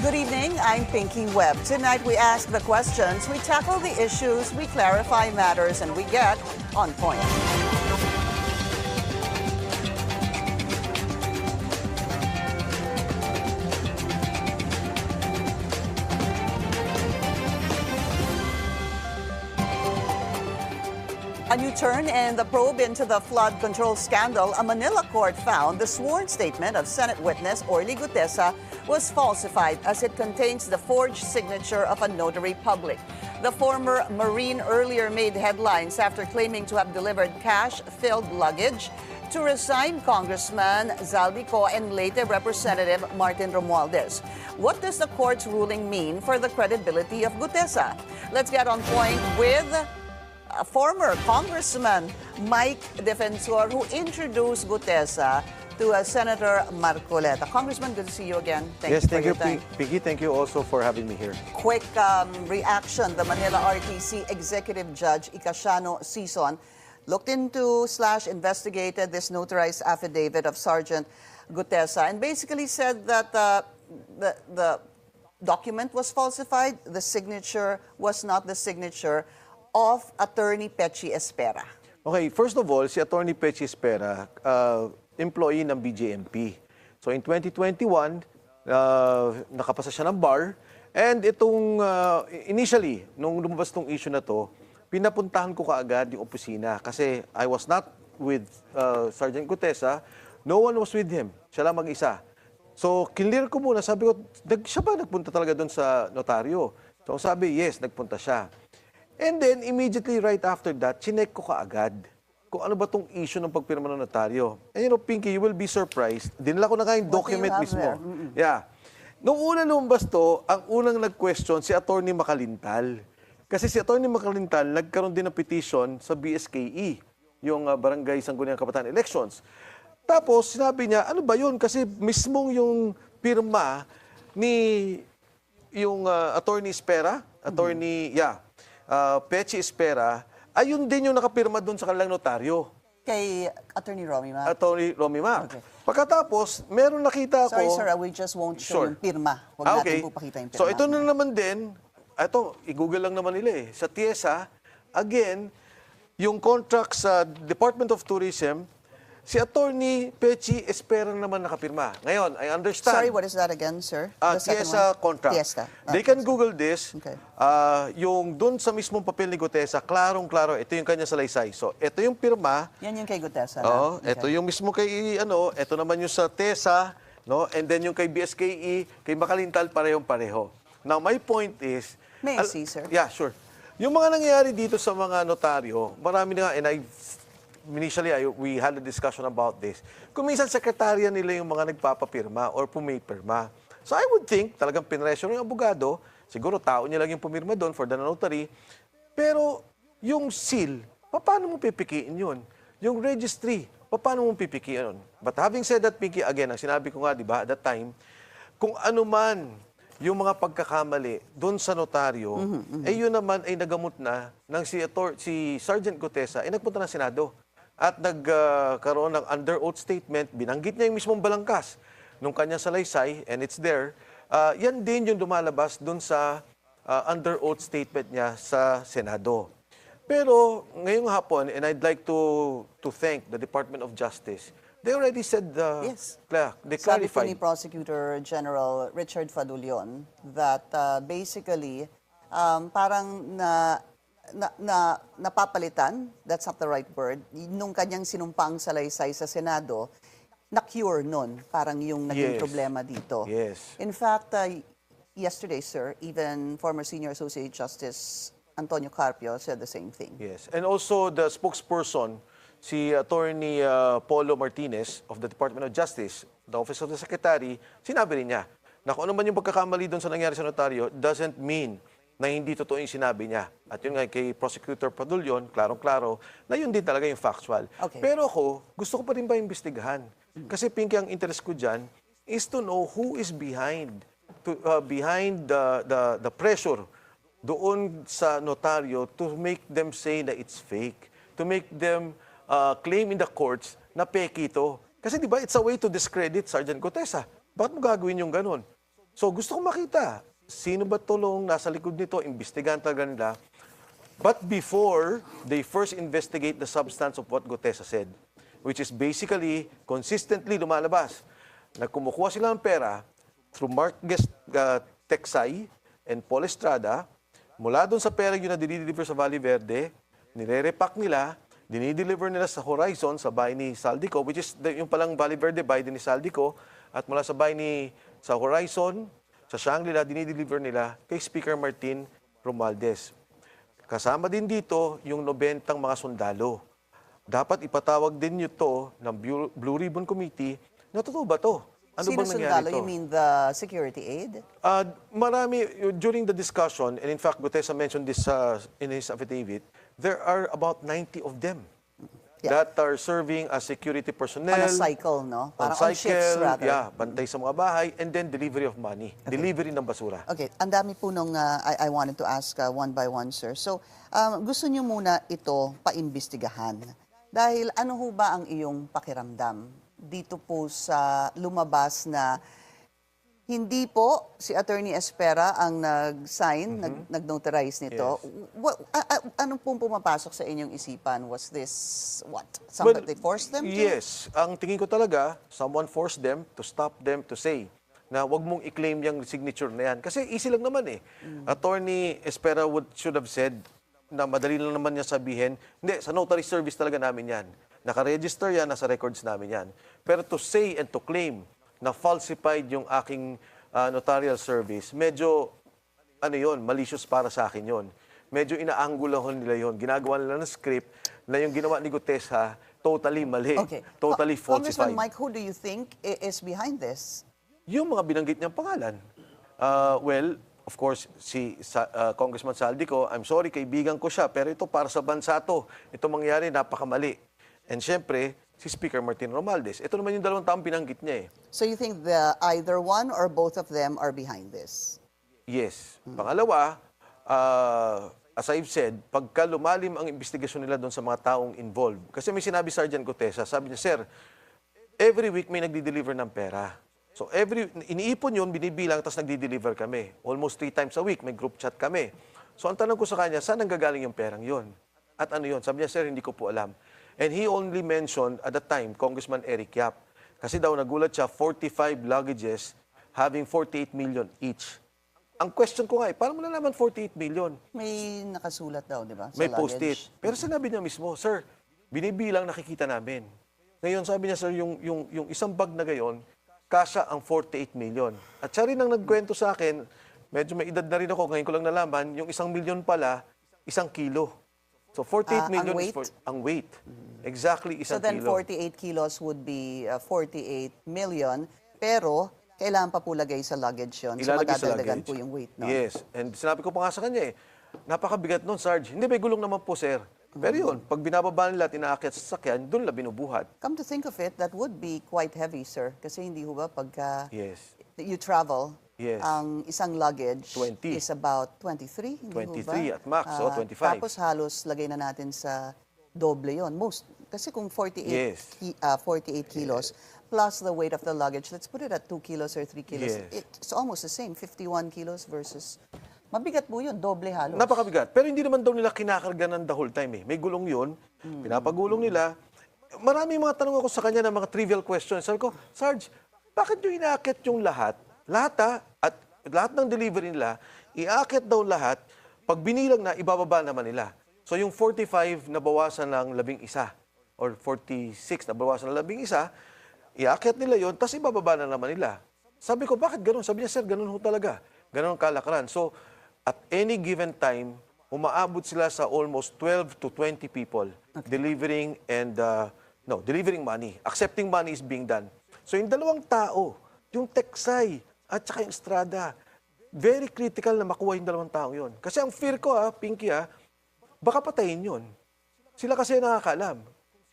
Good evening, I'm Pinky Webb. Tonight we ask the questions, we tackle the issues, we clarify matters, and we get on point. A new turn in the probe into the flood control scandal. A Manila court found the sworn statement of Senate witness Orly Gutesa was falsified as it contains the forged signature of a notary public. The former Marine earlier made headlines after claiming to have delivered cash-filled luggage to resigned Congressman Zaldico and Leyte Representative Martin Romualdez. What does the court's ruling mean for the credibility of Gutesa? Let's get on point with former Congressman Mike Defensor, who introduced Gutesa to Senator Marcoleta. Congressman, good to see you again. Thank you for your time. Piggy, thank you also for having me here. Quick reaction. The Manila RTC Executive Judge Icasiano Sison looked into / investigated this notarized affidavit of Sergeant Gutesa and basically said that the document was falsified. The signature was not the signature of Attorney Pechi Espera. Okay, first of all, si Attorney Pechi Espera, employee ng BJMP. So in 2021, nakapasa siya ng bar. And itong, initially, nung lumabas tong issue na to, pinapuntahan ko kaagad yung opisina. Kasi I was not with Sergeant Gutesa. No one was with him. Siya lang mag-isa. So, clear ko muna. Sabi ko, siya ba nagpunta talaga doon sa notaryo? So, sabi, yes, nagpunta siya. And then, immediately right after that, chinek ko kaagad kung ano ba tong issue ng pagpirma ng notaryo. And you know, Pinky, you will be surprised. Dinala ko na nga yung document mismo. Yeah. Nung una lumabas to, ang unang nag-question si Attorney Makalintal. Kasi si Attorney Makalintal, nagkaroon din ng petition sa BSKE, yung Barangay Sangguniang Kabataan Elections. Tapos, sinabi niya, ano ba yun? Kasi mismong yung pirma ni yung Attorney Espera, Pechi Espera, ayun din yung nakapirma doon sa kanilang notaryo. Kay Attorney Romy Ma? Attorney Romy Ma. Okay. Pagkatapos, meron nakita ako... Sorry, sir, we just won't show yung pirma. Huwag natin po pakita yung pirma. So, ito na naman din, i-google lang naman nila eh. Sa TIESA, again, yung contract sa Department of Tourism, si Attorney Pechi Espera naman nakapirma. Ngayon, I understand. Sorry, what is that again, sir? TIESA contract. TIESA. They can Google this. Okay. Yung dun sa mismong papel ni Gutesa, klarong-klaro, ito yung kanya salaysay. So, ito yung pirma. Yan yung kay Gutesa. Oo, Okay. ito yung mismo kay, ito naman yung sa TESA, no? And then yung kay BSKE, kay Makalintal, parehong-pareho. Now, my point is... May I see, sir? Yeah, sure. Yung mga nangyayari dito sa mga notaryo, marami na nga, and initially, we had a discussion about this. Kung minsan, sekretarya nila yung mga nagpapapirma or pumipirma. So I would think, talagang pinresyo ng abogado, siguro tao niya lang yung pumirma doon for the notary, pero yung seal, paano mo pipikiin yun? Yung registry, paano mo pipikiin yun? But having said that, Pinky, again, ang sinabi ko nga, di ba, at that time, kung ano man yung mga pagkakamali doon sa notaryo, yun naman ay nagamot na ng si Sergeant Gutesa, nagpunta ng Senado. At nagkaroon ng under oath statement, binanggit niya yung mismong balangkas nung kanyang salaysay, and it's there. Yan din yung lumalabas dun sa under oath statement niya sa Senado. Pero ngayong hapon, and I'd like to thank the Department of Justice, they already said, yes. They Sabi po clarified. ni Prosecutor General Richard Fadulion that basically parang napapalitan, that's not the right word, nung kanyang sinumpang salaysay sa Senado, na-cure nun, parang yung naging problema dito. Yes. In fact, yesterday, sir, even former Senior Associate Justice Antonio Carpio said the same thing. Yes. And also the spokesperson, si Attorney Polo Martinez of the Department of Justice, the Office of the Secretary, sinabi rin niya na kung ano man yung pagkakamali doon sa nangyari sa notaryo doesn't mean na hindi totoo yung sinabi niya. At yun nga kay Prosecutor Padulyon, klarong-klaro, na yun din talaga yung factual. Okay. Pero ako, gusto ko pa rin ba imbestigahan? Kasi Pinky, ang interest ko dyan is to know who is behind the pressure doon sa notaryo to make them say that it's fake, to make them claim in the courts na peki ito. Kasi di ba, it's a way to discredit Sergeant Gutesa. Bakit mo gagawin yung ganun? So gusto ko makita, sino ba tulong nasa likod nito, imbestigahan talaga nila. But before they first investigate the substance of what Gutesa said, which is basically consistently lumalabas na kumukuha sila ng pera through Mark Teksay and Paul Estrada, mula doon sa pera yun na dinideliver sa Valley Verde, nire-repack nila, dinideliver nila sa Horizon, sa bahay ni Saldico, which is yung palang Valley Verde, bahay din ni Saldico, at mula sa bahay sa Horizon, sa Shangri-La, dinideliver nila kay Speaker Martin Romualdez. Kasama din dito yung 90 mga sundalo. Dapat ipatawag din nyo to ng Blue Ribbon Committee na totoo ba to? Ano Sino bang nangyari sundalo? to? You mean the security aid? Marami, during the discussion, and in fact, Gutesa mentioned this in his affidavit, there are about 90 of them that are serving as security personnel. On a cycle, no? On Parang on shifts, cycle, rather. yeah, bantay sa mga bahay, and then delivery of money, delivery ng basura. Okay, ang dami po nung I wanted to ask one by one, sir. So, gusto niyo muna ito paimbestigahan. Dahil ano ho ba ang iyong pakiramdam dito po sa lumabas na hindi po si Attorney Espera ang nag-sign, nag-notarize nito? Ano pong pumapasok sa inyong isipan? Was this, what? Somebody forced them to? Yes. Ang tingin ko talaga, someone forced them to stop them to say na wag mong i-claim yung signature na yan. Kasi easy lang naman eh. Attorney Espera should have said na madali lang naman niya sabihin, hindi, sa notary service talaga namin yan. Naka-register yan, nasa records namin yan. Pero to say and to claim na falsified yung aking notarial service, medyo, malicious para sa akin yon. Medyo inaangulan nila yon. Ginagawa nila ng script na yung ginawa ni Gutesa, totally mali. Okay. Totally falsified. Congressman Mike, who do you think is behind this? Yung mga binanggit niyang pangalan. Well, of course, si Congressman Saldico, I'm sorry, kaibigan ko siya, pero ito para sa bansa to. Ito mangyari, napakamali. And syempre, si Speaker Martin Romualdez. Ito naman yung dalawang taong binanggit niya eh. So you think either one or both of them are behind this? Yes. Pangalawa, as I've said, pagka lumalim ang investigasyon nila doon sa mga taong involved, kasi may sinabi Sergeant Gutesa, sabi niya, Sir, every week may nagdi-deliver ng pera. So iniipon yun, binibilang, tapos nagdi-deliver kami. Almost 3 times a week, may group chat kami. So ang tanong ko sa kanya, saan nanggagaling yung perang yun? At ano yun? Sabi niya, Sir, hindi ko po alam. And he only mentioned at the time, Congressman Eric Yap. Kasi daw nagulat siya, 45 luggages having 48 million each. Ang question ko nga paano mo nalaman 48 million? May nakasulat daw, di ba? May post-it. Pero sinabi niya mismo, Sir, binibilang nakikita namin. Ngayon, sabi niya, Sir, yung isang bag na gayon, kasya ang 48 million. At siya rin ang nagkwento sa akin, medyo may edad na rin ako, ngayon ko lang nalaman, yung 1 million pala, 1 kilo. So 48 million is ang weight. Exactly 1 kilo. So then 48 kilos would be 48 million, pero kailangan pa po lagay sa luggage yun. So Ilalagay sa madadagdagan luggage. po yung weight, no? Yes. And sinabi ko pa nga sa kanya napakabigat nun, Sarge. Hindi, may gulong naman po, sir. Pero yun, pag binababa nila, tinaakyat sa sasakyan, doon nila binubuhat. Come to think of it, that would be quite heavy, sir. Kasi hindi ho ba pagka Yes. you travel, Yes. ang isang luggage 20. is about 23, hindi 23 ho ba? at max, 25. Tapos halos lagay na natin sa doble yon. Kasi kung 48, Yes. 48 kilos plus the weight of the luggage, let's put it at 2 kilos or 3 kilos. Yes. It's almost the same, 51 kilos versus... Mabigat po yun, doble halos. Napakabigat. Pero hindi naman daw nila kinakarga ng the whole time eh. May gulong yun, pinapagulong nila. Maraming mga tanong ako sa kanya ng mga trivial questions. Sabi ko, Sarge, bakit nyo inaakit yung lahat? At lahat ng delivery nila, iaakit daw lahat, pag binilang na, ibababa naman nila. So yung 45 na bawasan ng 11 or 46 na bawasan ng 11, iaakit nila yon, tapos ibababa na naman nila. Sabi ko, bakit ganun? Sabi niya, Sir, ganun ho talaga. Ganun ang kalakaran. So, at any given time, umaabot sila sa almost 12 to 20 people delivering delivering money. Accepting money is being done. So, yung dalawang tao, yung Teksay at saka yung Estrada, very critical na makuha yung dalawang tao yun. Kasi ang fear ko, Pinky, baka patayin yun. Sila kasi nakakaalam.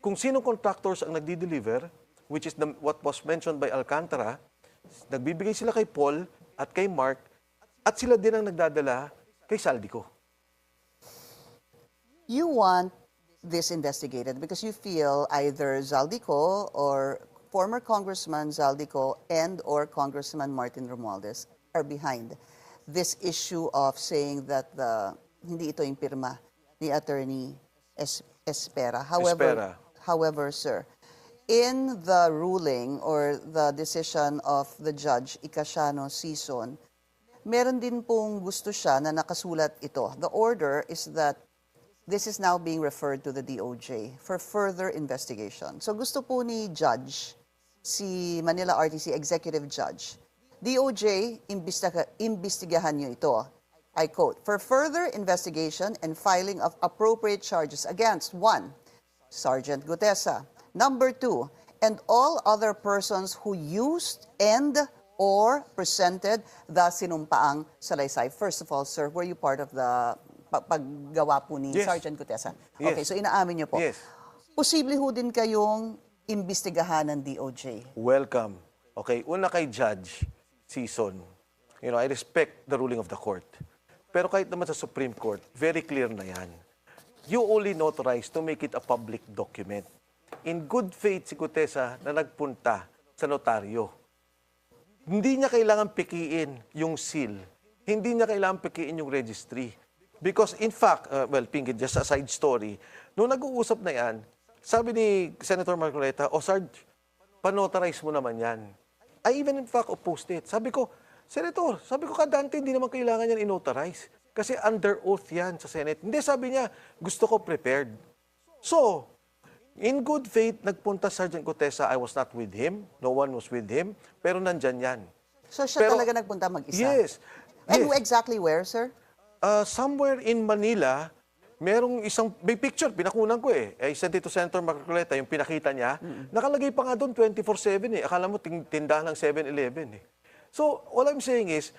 Kung sinong contractors ang nagdi-deliver, which is what was mentioned by Alcantara, nagbibigay sila kay Paul at kay Mark, at sila din ang nagdadala kay Saldico. You want this investigated because you feel either Zaldico or former Congressman Zaldico and or Congressman Martin Romualdez are behind this issue of saying that hindi ito yung pirma ni Attorney Espera. Espera. However, sir, in the ruling or the decision of the judge, Icasiano Sison, meron din pong gusto siya na nakasulat ito. The order is that this is now being referred to the DOJ for further investigation. So gusto po ni Judge, si Manila RTC Executive Judge, DOJ, imbestigahan niyo ito. I quote, for further investigation and filing of appropriate charges against 1, Sergeant Gutesa, number 2, and all other persons who used and or presented the sinumpaang salaysay. First of all, sir, were you part of the paggawa po ni Yes. Sergeant Gutesa? Yes. Okay, so inaamin niyo po. Yes. Posible ho din kayong imbestigahan ng DOJ. Welcome. Okay, una kay Judge Sison. I respect the ruling of the court. Pero kahit naman sa Supreme Court, very clear na yan. You only notarize to make it a public document. In good faith si Gutesa na nagpunta sa notaryo. Hindi niya kailangan pikiin yung seal. Hindi niya kailangan pikiin yung registry. Because in fact, Pinky, just a side story, nung nag-uusap na yan, sabi ni Senator Marcoleta, Sarge, panotarize mo naman yan. I even in fact opposed it. Sabi ko, Senator, kadante hindi naman kailangan yan inotarize. Kasi under oath yan sa Senate. Hindi, sabi niya, gusto ko prepared. So, in good faith, nagpunta Sergeant Gutesa. I was not with him. No one was with him. Pero nandyan yan. So siya talaga nagpunta mag-isa? Yes. And Yes. exactly where, sir? Somewhere in Manila, may picture, pinakunan ko eh. I sent it to Senator Marcoleta, yung pinakita niya. Nakalagay pa nga doon 24/7 eh. Akala mo tindahan ng 7-Eleven eh. So, all I'm saying is,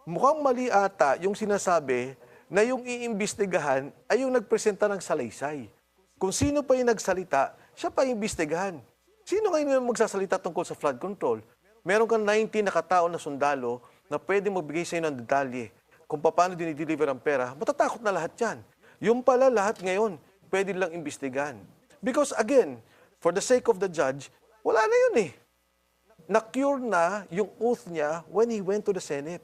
mukhang mali ata yung sinasabi na yung iimbestigahan ay yung nagpresenta ng salaysay. Kung sino pa yung nagsalita, siya pa yung iimbestigahan. Sino ngayon yung magsasalita tungkol sa flood control? Meron kang 19 na katao na sundalo na pwede magbigay sa inyo ng detalye kung paano dinideliver ang pera, matatakot na lahat yan. Yung pala lahat ngayon, pwede lang imbestigahan. Because again, for the sake of the judge, wala na yun eh. Na-cure na yung oath niya when he went to the Senate.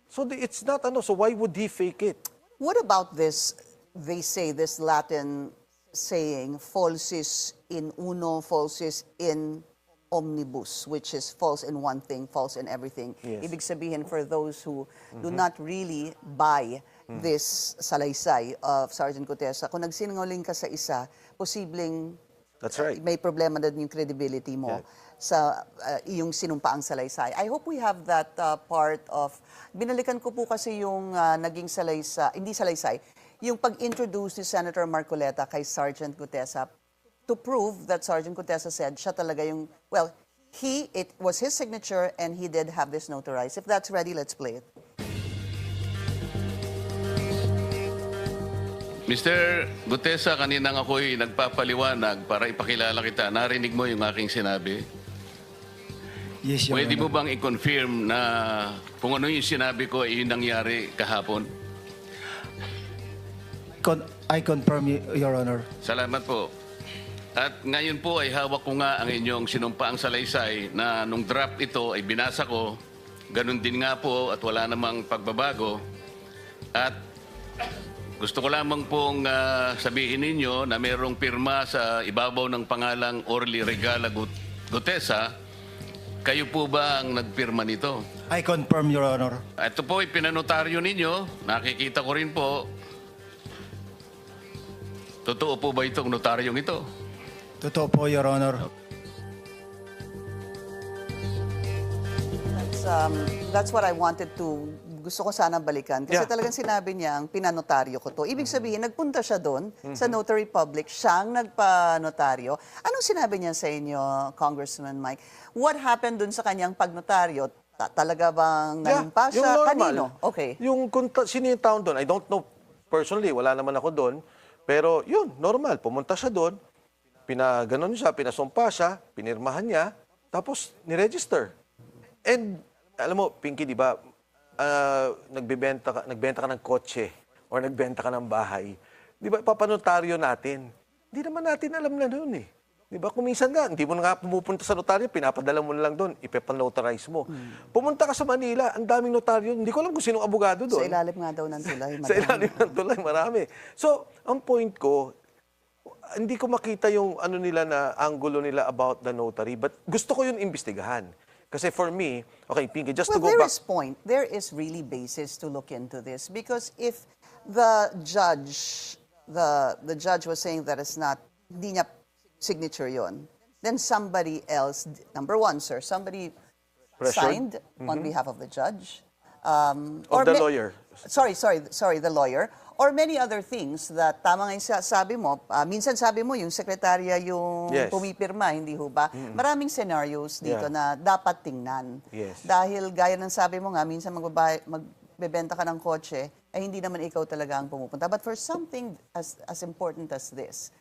So it's not so why would he fake it? What about this, they say, this Latin saying, falsis in uno, falsis in omnibus, which is false in one thing, false in everything. Yes. Ibig sabihin, for those who do not really buy this salaysay of Sergeant Gutesa, kung nagsinungaling ka sa isa, posibleng That's right. may problema din yung credibility mo sa iyong sinumpaang salaysay. I hope we have that part of, binalikan ko po kasi yung naging salaysay, hindi salaysay, yung pag-introduce ni Senator Marcoleta kay Sergeant Gutesa to prove that Sergeant Gutesa said siya talaga yung, well, it was his signature and he did have this notarized. If that's ready, let's play it. Mr. Gutesa, kaninang ako'y nagpapaliwanag para ipakilala kita. Narinig mo yung aking sinabi? Yes, Your Pwede mo Honor. bang i-confirm na kung ano yung sinabi ko ay yung nangyari kahapon? I confirm, Your Honor. Salamat po. At ngayon po ay hawak ko nga ang inyong sinumpaang salaysay na nung draft ito ay binasa ko. Ganun din nga po at wala namang pagbabago. At gusto ko lamang pong sabihin ninyo na mayroong pirma sa ibabaw ng pangalang Orly Regala Gutesa. Kayo po ba ang nagpirma nito? I confirm, Your Honor. Ito po ay pinanotaryo ninyo. Nakikita ko rin po. Totoo po ba itong notaryong ito? Totoo po, Your Honor. That's what I wanted to, gusto ko sana balikan. Kasi Yeah. talagang sinabi niya, ang pinanotaryo ko to. Ibig sabihin, nagpunta siya doon sa notary public, siyang nagpanotaryo. Anong sinabi niya sa inyo, Congressman Mike? What happened doon sa kanyang pagnotaryo? Talaga bang nanumpa yung siya? normal. Kanino? Okay. Yung sino yung town doon, I don't know personally, wala naman ako doon. Pero yun, normal. Pumunta siya doon, pinaganon siya, pinasumpa siya, pinirmahan niya, tapos niregister. And alam mo, Pinky, di ba, nagbenta ka ng kotse or nagbenta ka ng bahay. Di ba, papanotaryo natin. Hindi naman natin alam na noon eh. Di ba? Kung minsan nga, hindi mo na nga pumupunta sa notaryo, pinapadala mo na lang doon, ipepanotarize mo. Pumunta ka sa Manila, ang daming notaryo, hindi ko alam kung sinong abogado Sa doon. ilalim nga daw ng tulay. Sa ilalim ng tulay, marami. So, ang point ko, hindi ko makita yung ano nila na angulo nila about the notary, but gusto ko yun imbestigahan. Kasi for me, okay, Pinky, just to Well, go there back. is point. There is really basis to look into this because if the judge, the judge was saying that it's not, hindi niya signature yon, then somebody else, number one, sir, somebody Pressured? signed on behalf of the judge. Of the lawyer. Sorry, the lawyer. Or many other things that tama nga yung sabi mo, minsan sabi mo yung sekretarya yung Yes. pumipirma, hindi ho ba? Maraming scenarios dito Yeah. na dapat tingnan. Yes. Dahil gaya ng sabi mo nga, minsan magbebenta ka ng kotse, eh hindi naman ikaw talaga ang pumupunta. But for something as important as this,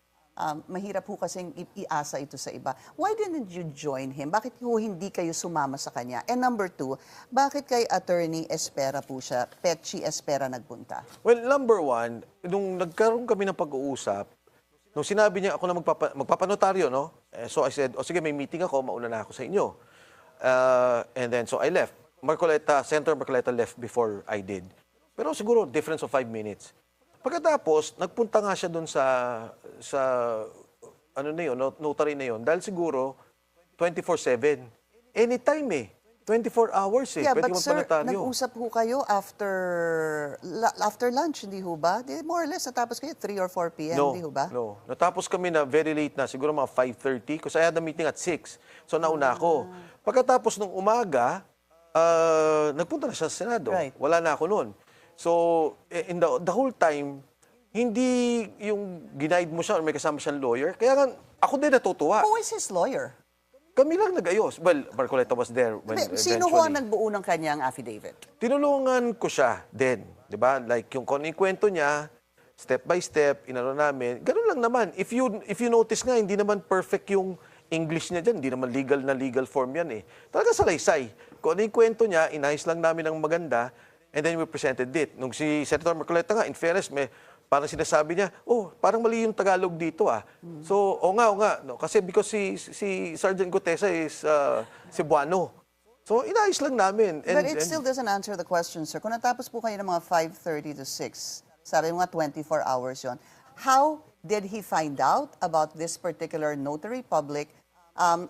mahirap ho kasing iasa ito sa iba. Why didn't you join him? Bakit ho hindi kayo sumama sa kanya? And number two, bakit kay Attorney Espera po siya, Petchy Espera nagpunta? Well, number one, nung nagkaroon kami ng pag-uusap, nung sinabi niya ako na magpapanotaryo, no? So I said, sige, may meeting ako, mauna na ako sa inyo. And then, so I left. Senator Marcoleta left before I did. Pero siguro, difference of 5 minutes. Pagkatapos, nagpunta nga siya doon sa ano na yun, notary na yun. Dahil siguro, 24/7. Anytime eh. 24 hours eh. Yeah, Pwede but sir, magpanotaryo. nag-usap ho kayo after lunch, hindi ho ba? More or less, natapos kayo 3 or 4 p.m., hindi ho ba? No. Natapos kami na very late na, siguro mga 5:30 because I had a meeting at 6. So nauna ako. Pagkatapos nung umaga, nagpunta na siya sa Senado. Right. Wala na ako noon. So, in the whole time, hindi yung ginaid mo siya or may kasama siyang lawyer. Kaya nga, ako din natutuwa. Who is his lawyer? Kami lang nag-ayos. Well, Marcoleta was there when Sino ho ang eventually. nagbuo ng kanyang affidavit? Tinulungan ko siya din. Di ba? Like yung kung ano yung kwento niya, step by step, inano namin. Ganun lang naman. If you notice nga, hindi naman perfect yung English niya dyan. Hindi naman legal form yan eh. Talaga salaysay. Kung ano yung kwento niya, inayos lang namin ng maganda, and then we presented it. Nung si Senator Marcoleta nga, in fairness, parang sinasabi niya, parang mali yung Tagalog dito ah. So, o nga. No? Kasi because si Sergeant Gutesa is Cebuano. So, inayos lang namin. But it still doesn't answer the question, sir. Kung natapos po kayo ng mga 5:30 to 6, sabi mo nga 24 hours yon. How did he find out about this particular notary public,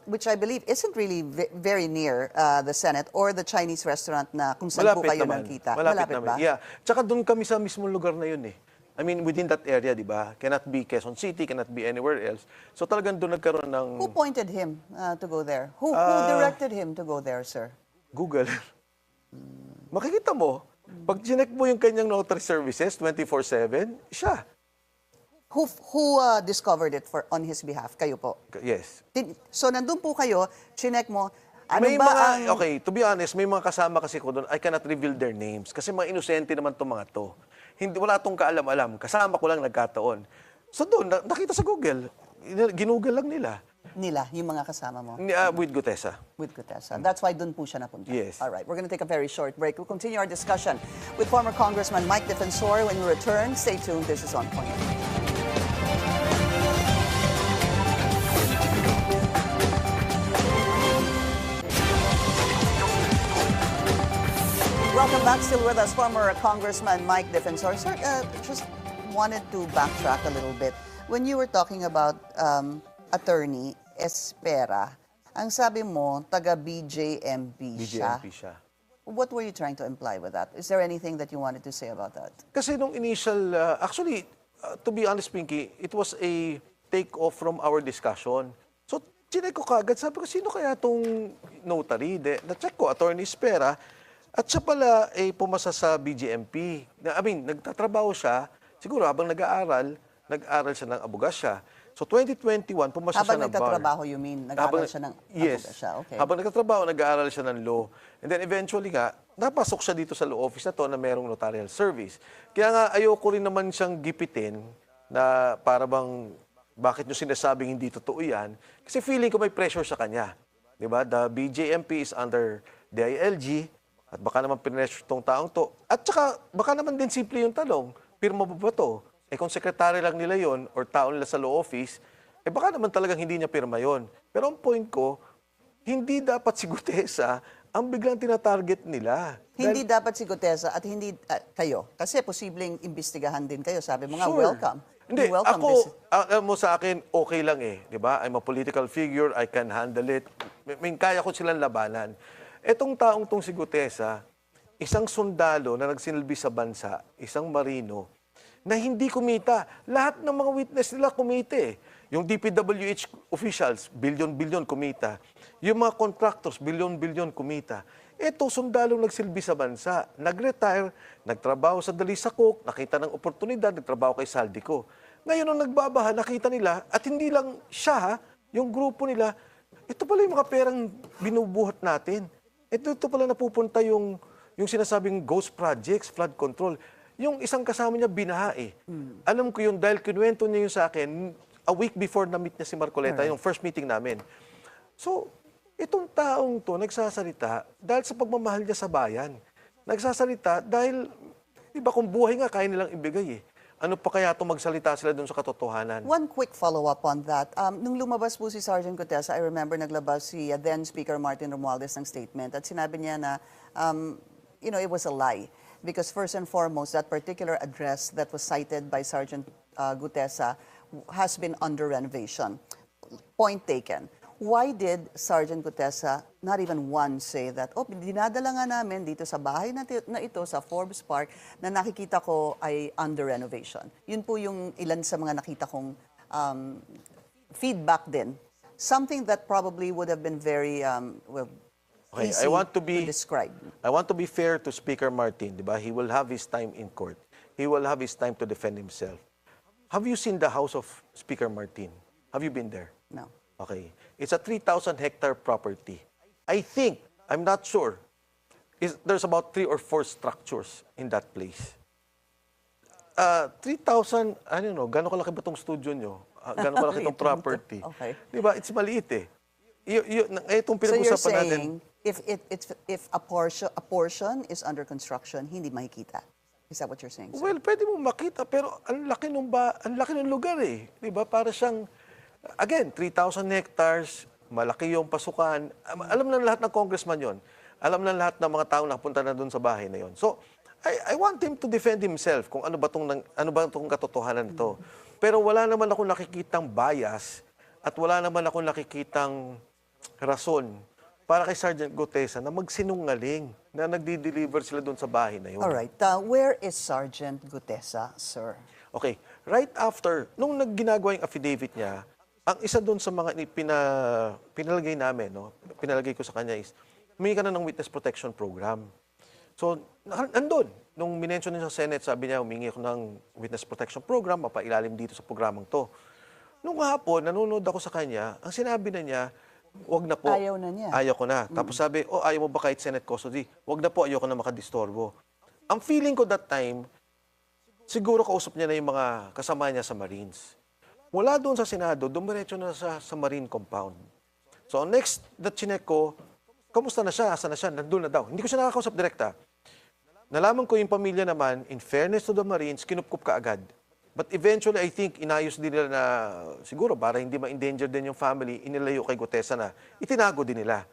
which I believe isn't really very near the Senate or the Chinese restaurant na kung saan po kayo nagkita? Malapit ba? naman. Yeah. Tsaka doon kami sa mismong lugar na yun eh. I mean, within that area, di ba? Cannot be Quezon City, cannot be anywhere else. So talagang doon nagkaroon ng Who pointed him to go there? Who directed him to go there, sir? Google. Makikita mo, pag chinek mo yung kanyang notary services, 24/7, siya. Who discovered it on his behalf? Kayo po. Yes. So nandun po kayo, chinek mo, ano May ba mga, ang... okay, to be honest, may mga kasama kasi ko doon, I cannot reveal their names. Kasi mga inosente naman itong mga to. Hindi, wala itong kaalam-alam. Kasama ko lang nagkataon. So doon, nakita sa Google. Ginugol lang nila. Nila, yung mga kasama mo With Gutesa. with Gutesa. That's why dun po siya napunta. Yes. All right, we're going to take a very short break. We'll continue our discussion with former Congressman Mike Defensor. When we return, stay tuned. This is On Point. Welcome back. Still with us, former Congressman Mike Defensor. Sir, just wanted to backtrack a little bit. When you were talking about Attorney Espera, ang sabi mo, taga BJMP siya. BJMP siya. What were you trying to imply with that? Is there anything that you wanted to say about that? Kasi nung initial, actually, to be honest, Pinky, it was a take-off from our discussion. So, chinek ko kagad, sabi ko, sino kaya itong notary? Na-check ko, Attorney Espera, at siya pala ay pumasa sa BJMP. I mean, nagtatrabaho siya, siguro habang nag-aaral siya ng abogasya. So 2021, pumasa siya ng bar. Habang nagtatrabaho, you mean? Nag-aaral siya ng Yes. abogasya? Okay. Habang nagtatrabaho, nag-aaral siya ng law. And then eventually nga, napasok siya dito sa law office na to na merong notarial service. Kaya nga, ayoko rin naman siyang gipitin na para bang, bakit nyo sinasabing hindi totoo yan? Kasi feeling ko may pressure sa kanya. Diba? The BJMP is under DILG, at baka naman pinressure tong taong to. At saka, baka naman din simple yung tanong, pirma ba to? Eh kung sekretary lang nila yon or tao nila sa law office, baka naman talagang hindi niya pirma yon. Pero ang point ko, hindi dapat si Gutesa ang biglang tinatarget nila. Hindi dapat si Gutesa at hindi kayo. Kasi posibleng imbestigahan din kayo. Sabi mo nga, Sure. welcome. Hindi, You're welcome. ako, alam mo sa akin, okay lang eh. Di ba? I'm a political figure, I can handle it. Kaya ko silang labanan. Etong taong tong si Gutesa, isang sundalo na nagsilbi sa bansa, isang marino, na hindi kumita. Lahat ng mga witness nila kumita eh. Yung DPWH officials, bilyon-bilyon kumita. Yung mga contractors, bilyon-bilyon kumita. Ito, sundalong nagsilbi sa bansa. Nag-retire, nagtrabaho sa Dalisakok, nakita ng oportunidad, nagtrabaho kay Saldico. Ngayon, nung nagbabaha, nakita nila, at hindi lang siya, yung grupo nila, ito pala yung mga perang binubuhat natin. Ito pala napupunta yung sinasabing ghost projects, flood control. Yung isang kasama niya, binaha eh. Alam ko yun dahil kinuwento niya yun sa akin a week before na-meet niya si Marcoleta, yung first meeting namin. So, itong taong to nagsasalita dahil sa pagmamahal niya sa bayan. Nagsasalita dahil, iba kung buhay nga, kaya nilang ibigay eh. Ano pa kaya itong magsalita sila dun sa katotohanan? One quick follow-up on that. Nung lumabas po si Sergeant Gutesa, I remember naglabas si then Speaker Martin Romualdez ng statement at sinabi niya na, it was a lie. Because first and foremost, that particular address that was cited by Sergeant Gutesa has been under renovation. Point taken. Why did Sergeant Gutesa not even once say that, dinadala nga namin dito sa bahay na ito sa Forbes Park na nakikita ko ay under renovation. Yun po yung ilan sa mga nakita kong feedback din. Something that probably would have been very Okay, easy to describe. I want to be fair to Speaker Martin, di ba? He will have his time in court. He will have his time to defend himself. Have you seen the house of Speaker Martin? Have you been there? No. Okay. It's a 3,000-hectare property. I think, I'm not sure, there's about 3 or 4 structures in that place. 3,000, I don't know, gano'ng kalaki ba itong studio nyo? Gano'ng kalaki itong property? Okay. Di ba? It's maliit eh. Itong So you're pinag-usapan natin. saying, if a portion is under construction, hindi makikita. Is that what you're saying, sir? Well, pwede mo makita, pero ang laki ng lugar eh. Di ba? Para siyang, again, 3,000 hectares, malaki yung pasukan. Alam na lahat ng congressman yon. Alam na lahat ng mga tao nakapunta na doon sa bahay na yon. So, I want him to defend himself kung ano ba tong katotohanan nito. Pero wala naman akong nakikitang bias at wala naman akong nakikitang rason para kay Sergeant Gutesa na magsinungaling na nagdi-deliver sila doon sa bahay na yun. All right. Where is Sergeant Gutesa, sir? Okay. Right after, nung ginagawa yung affidavit niya, ang isa doon sa mga pinalagay namin, pinalagay ko sa kanya is, humingi ka na ng witness protection program. So, andun. Nung minention niya sa Senate, sabi niya, humingi ako ng witness protection program, mapailalim dito sa programang to. Nung hapon, nanonood ako sa kanya, ang sinabi na niya, wag na po. Ayaw na niya. Ayaw ko na. Tapos sabi, ayaw mo ba kahit Senate custody? Wag na po, ayaw ko na makadistorbo. Ang feeling ko that time, siguro kausap niya na yung mga kasama niya sa Marines. Mula doon sa Senado, dumiretso na sa Marine compound. So next na chinek ko, kamusta na siya? Asa na siya? Nandun na daw. Hindi ko siya nakakausap direkta. Nalaman ko yung pamilya naman, in fairness to the Marines, kinupkup ka agad. But eventually, I think, inayos din nila na, siguro, para hindi ma-endanger din yung family, inilayo kay Gutesa na, itinago din nila.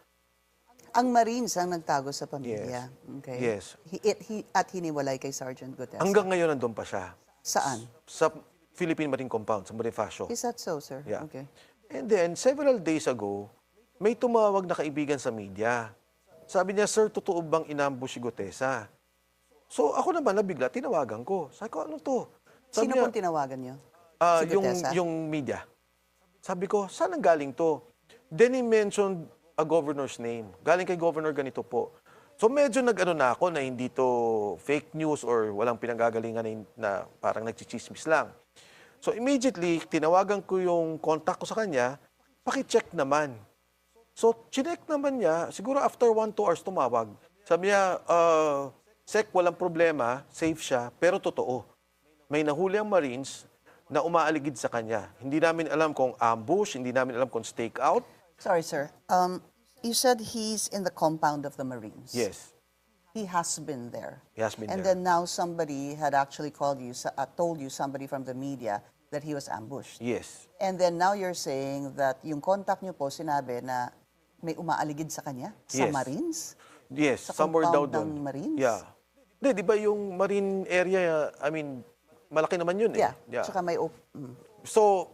Ang Marines ang nagtago sa pamilya. Yes. Okay. Yes. At hiniwalay kay Sergeant Gutesa. Hanggang ngayon, nandun pa siya. Saan? Sa Philippine Marine Compound, sa Bonifacio. Is that so, sir? Yeah. Okay. And then, several days ago, may tumawag na kaibigan sa media. Sabi niya, sir, totoo bang inambush si Gutesa? So, ako naman, nabigla, tinawagan ko. Sabi ko, ano to? Sabi Sino niya, pong tinawagan niyo? Si yung, Gutesa? yung media. Sabi ko, saan ang galing to? Then he mentioned a governor's name. Galing kay governor ganito po. So medyo nag-ano na ako na hindi to fake news or walang pinanggagalingan na parang nagchichismis lang. So immediately, tinawagan ko yung contact ko sa kanya, paki-check naman. So chinek naman niya, siguro after 1-2 hours tumawag. Sabi niya, Sec, walang problema, safe siya, pero totoo. May nahuli ang Marines na umaaligid sa kanya. Hindi namin alam kung ambush, hindi namin alam kung stakeout. Sorry, sir. You said he's in the compound of the Marines. Yes, He has been there. he has been And there. then now somebody had actually called you, told you somebody from the media that he was ambushed. Yes. And then now you're saying that yung contact niyo po sinabi na may umaaligid sa kanya sa Yes. Marines? Yes, Sa somewhere daw compound ng doon. Marines? Yeah. Di ba yung marine area, I mean, malaki naman yun eh. Yeah. Tsaka may So,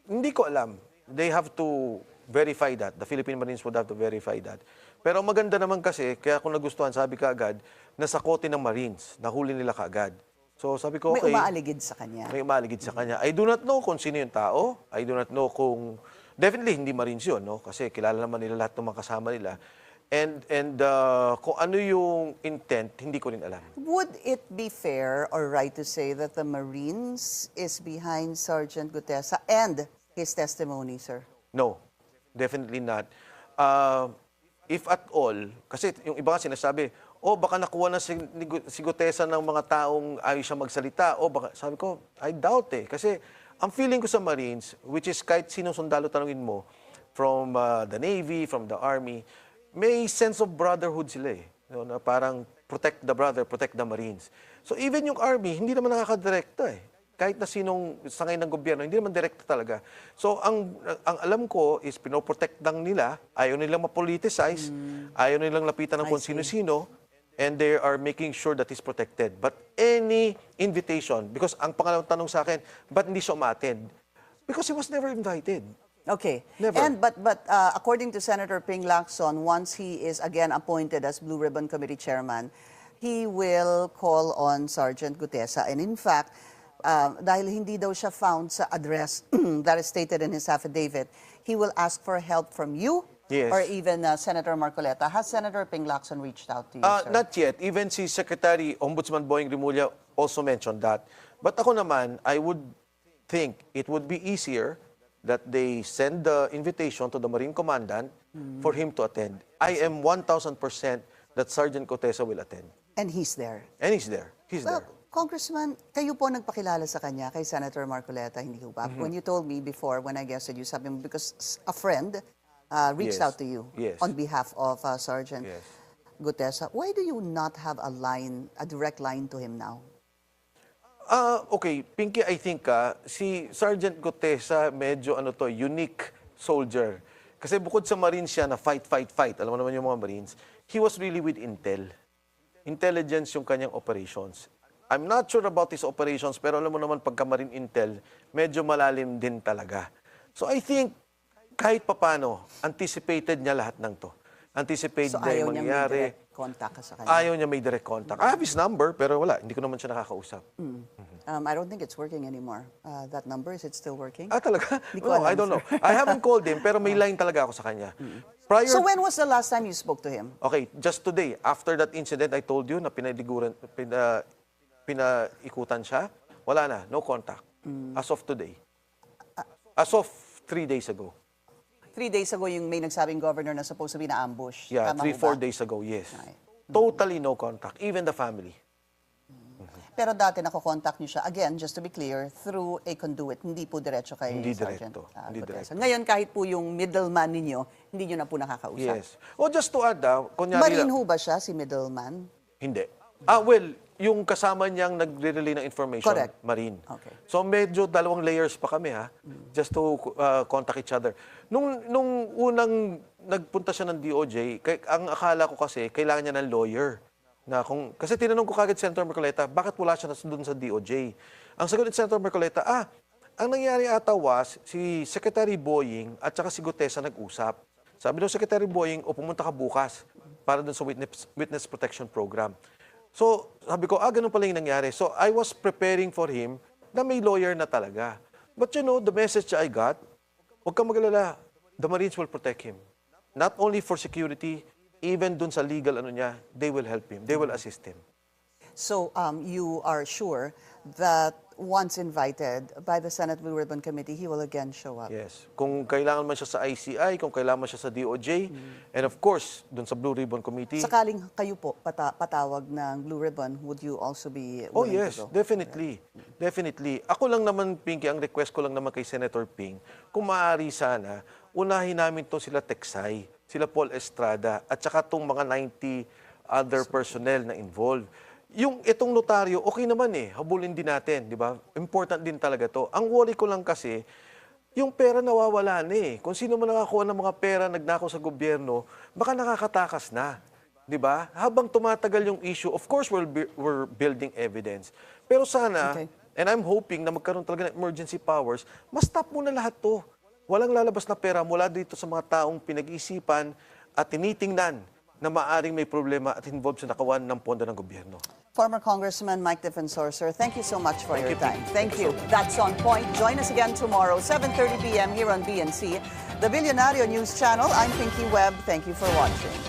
hindi ko alam. They have to verify that. The Philippine Marines would have to verify that. Pero maganda naman kasi, kaya kung nagustuhan, sabi ka agad, nasa kote ng Marines, nahuli nila kaagad. So sabi ko, may okay. umaaligid sa kanya. May umaaligid sa kanya. I do not know kung sino yung tao. I do not know kung... Definitely, hindi Marines yun, no? Kasi kilala naman nila lahat ng mga kasama nila. And kung ano yung intent, hindi ko rin alam. Would it be fair or right to say that the Marines is behind Sergeant Gutesa and his testimony, sir? No, definitely not. If at all, kasi yung iba nga sinasabi, baka nakuha na si Gutesa ng mga taong ayos siya magsalita. Baka, sabi ko, I doubt eh. Kasi ang feeling ko sa Marines, which is kahit sinong sundalo tanungin mo, from the Navy, from the Army, may sense of brotherhood sila eh. You know, na parang protect the brother, protect the Marines. So even yung Army, hindi naman nakakadirekta eh. Kahit na sinong sangay ng gobyerno, hindi naman direkta talaga. So, ang alam ko is pinoprotect lang nila, ayaw nilang mapoliticize, ayaw nilang lapitan ng kung sino-sino, and they are making sure that he's protected. But any invitation, because ang pangalawang tanong sa akin, ba't hindi siya umattend? Because he was never invited. Okay. Never. And but according to Senator Ping Lacson, once he is again appointed as Blue Ribbon Committee Chairman, he will call on Sergeant Gutesa. And in fact, dahil hindi daw siya found sa address that is stated in his affidavit, he will ask for help from you Yes. or even Senator Marcoleta. Has Senator Ping Lacson reached out to you, sir? Not yet. Even si Secretary Ombudsman Boying Rimulya also mentioned that. But ako naman, I would think it would be easier that they send the invitation to the Marine Commandant for him to attend. I am 1,000% that Sergeant Gutesa will attend. And he's there. And he's there. He's Well, there. Congressman, kayo po nagpakilala sa kanya, kay Senator Marcoleta, hindi ho ba? When you told me before, when I guested you, sabi mo, because a friend reached Yes. out to you Yes. on behalf of Sergeant Yes. Gutesa. Why do you not have a direct line to him now? Okay, Pinky, I think si Sergeant Gutesa medyo unique soldier. Kasi bukod sa Marines siya na fight. Alam mo naman yung mga Marines. He was really with Intel. Intelligence yung kanyang operations. I'm not sure about his operations, pero alam mo naman pagka Marine Intel, medyo malalim din talaga. So I think kahit papano, anticipated niya lahat ng to. Anticipated So niya ayaw yung niya may mangyayari. direct contact ka sa kanya? Ayaw niya may direct contact. I have his number, pero wala. Hindi ko naman siya nakakausap. I don't think it's working anymore. That number, is it still working? Talaga? Hindi ko No, alam, I don't sir. know. I haven't called him, pero may line talaga ako sa kanya. Prior, So when was the last time you spoke to him? okay, just today, after that incident I told you na pinaikutan siya, wala na, no contact. As of today. As of 3 days ago. 3 days ago yung may nagsabing governor na supposed to be na-ambush. Yeah, Tama ho 3-4 ba? days ago, yes. Okay. Totally no contact, even the family. Pero dati nakokontakt niyo siya, again, just to be clear, through a conduit, hindi po diretso kay Hindi Sergeant diretso, hindi Gutesa. diretso. Ngayon, kahit po yung middleman ninyo, hindi niyo na po nakakausap. Yes. Just to add, kunyari Marine lang, ho ba siya, si middleman? hindi. Well, yung kasama niyang nagre-relay ng information, Correct. Marine. Okay. So medyo 2 layers pa kami just to contact each other. Nung unang nagpunta siya ng DOJ, ang akala ko kasi kailangan niya ng lawyer. Kasi tinanong ko kagad Senator Marcoleta, bakit wala siya doon sa DOJ? Ang sagot ni Senator Marcoleta, ang nangyari ata was, si Secretary Boying at saka si Gutesa nag-usap. Sabi ng Secretary Boying, pumunta ka bukas para doon sa Witness Protection Program. So, sabi ko, ganun pala yung nangyari. So, I was preparing for him na may lawyer na talaga. But the message I got, huwag kang mag-alala, the Marines will protect him. Not only for security, even dun sa legal niya, they will help him. They will assist him. So, you are sure that once invited by the Senate Blue Ribbon Committee, he will again show up? Yes. Kung kailangan man siya sa ICI, kung kailangan man siya sa DOJ, and of course, dun sa Blue Ribbon Committee. Sakaling kayo po patawag ng Blue Ribbon, would you also be Oh willing yes, to go? definitely. Definitely. Ako lang naman, Pinky, ang request ko lang naman kay Senator Ping, kung maaari sana, unahin namin to sila Teksay, sila Paul Estrada, at saka tong mga 90 other personnel na involved. yung itong notaryo, okay naman habulin din natin, di ba? Important din talaga to. Ang worry ko lang kasi, yung pera nawawala na Kung sino man nakakuha ng mga pera, nagnakaw sa gobyerno, baka nakakatakas na. Di ba? Habang tumatagal yung issue, of course, we're building evidence. Pero sana, Okay. and I'm hoping na magkaroon talaga ng emergency powers, ma-stop muna lahat to. Walang lalabas na pera mula dito sa mga taong pinag-iisipan at tinitingnan na maaring may problema at involved sa nakawan ng pondo ng gobyerno. Former Congressman Mike Defensor, sir, thank you so much for Thank your you, time. Pinky. Thank Thank you you. That's On Point. Join us again tomorrow, 7:30 p.m. here on BNC, the Billionario News Channel. I'm Pinky Webb. Thank you for watching.